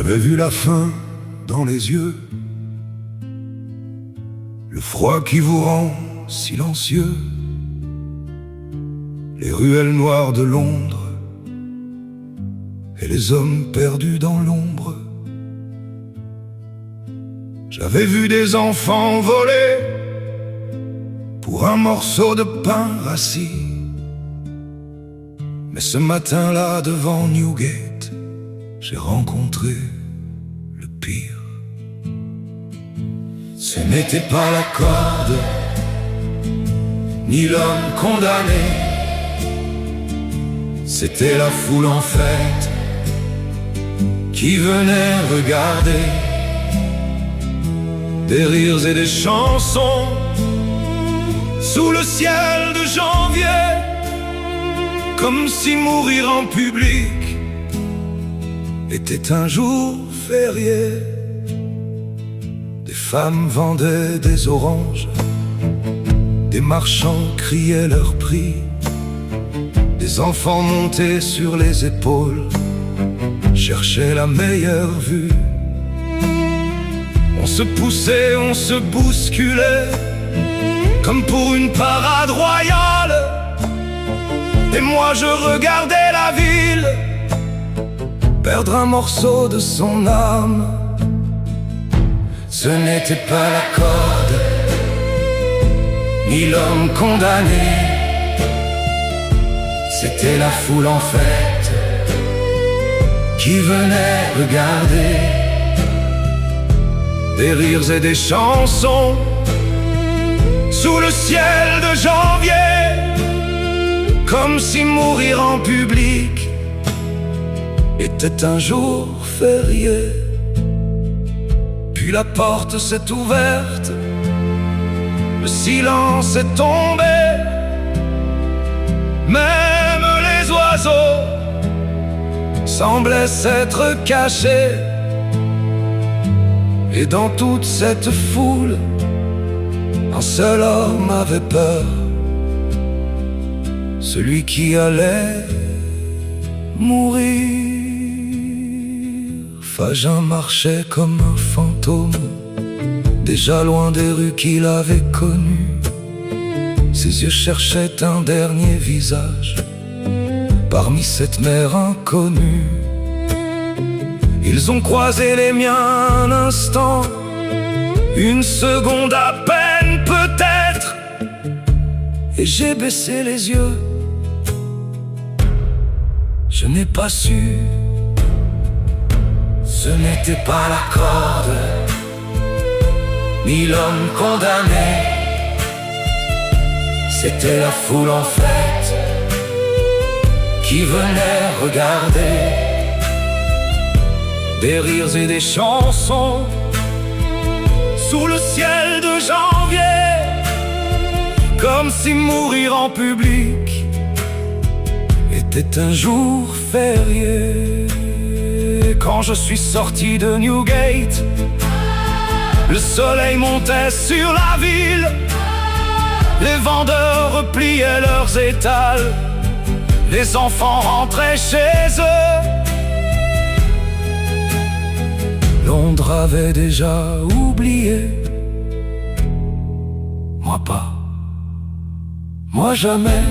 J'avais vu la faim dans les yeux, le froid qui vous rend silencieux, les ruelles noires de Londres et les hommes perdus dans l'ombre. J'avais vu des enfants voler pour un morceau de pain rassis. Mais ce matin-là, devant Newgate, j'ai rencontré le pire. Ce n'était pas la corde, ni l'homme condamné. C'était la foule en fête qui venait regarder. Des rires et des chansons sous le ciel de janvier, comme si mourir en public était un jour férié. Des femmes vendaient des oranges, des marchands criaient leur prix, des enfants montés sur les épaules cherchaient la meilleure vue. On se poussait, on se bousculait, comme pour une parade royale. Et moi je regardais la ville perdre un morceau de son âme. Ce n'était pas la corde, ni l'homme condamné. C'était la foule en fête qui venait regarder. Des rires et des chansons sous le ciel de janvier, comme si mourir en public était un jour férié. Puis la porte s'est ouverte, le silence est tombé. Même les oiseaux semblaient s'être cachés. Et dans toute cette foule, un seul homme avait peur, celui qui allait mourir. Fagin marchait comme un fantôme, déjà loin des rues qu'il avait connues. Ses yeux cherchaient un dernier visage parmi cette mer inconnue. Ils ont croisé les miens un instant, une seconde à peine peut-être, et j'ai baissé les yeux. Je n'ai pas su. Ce n'était pas la corde, ni l'homme condamné. C'était la foule en fête qui venait regarder. Des rires et des chansons sous le ciel de janvier, comme si mourir en public était un jour férié. Quand je suis sorti de Newgate, le soleil montait sur la ville. Les vendeurs repliaient leurs étals, les enfants rentraient chez eux. Londres avait déjà oublié, moi pas, moi jamais.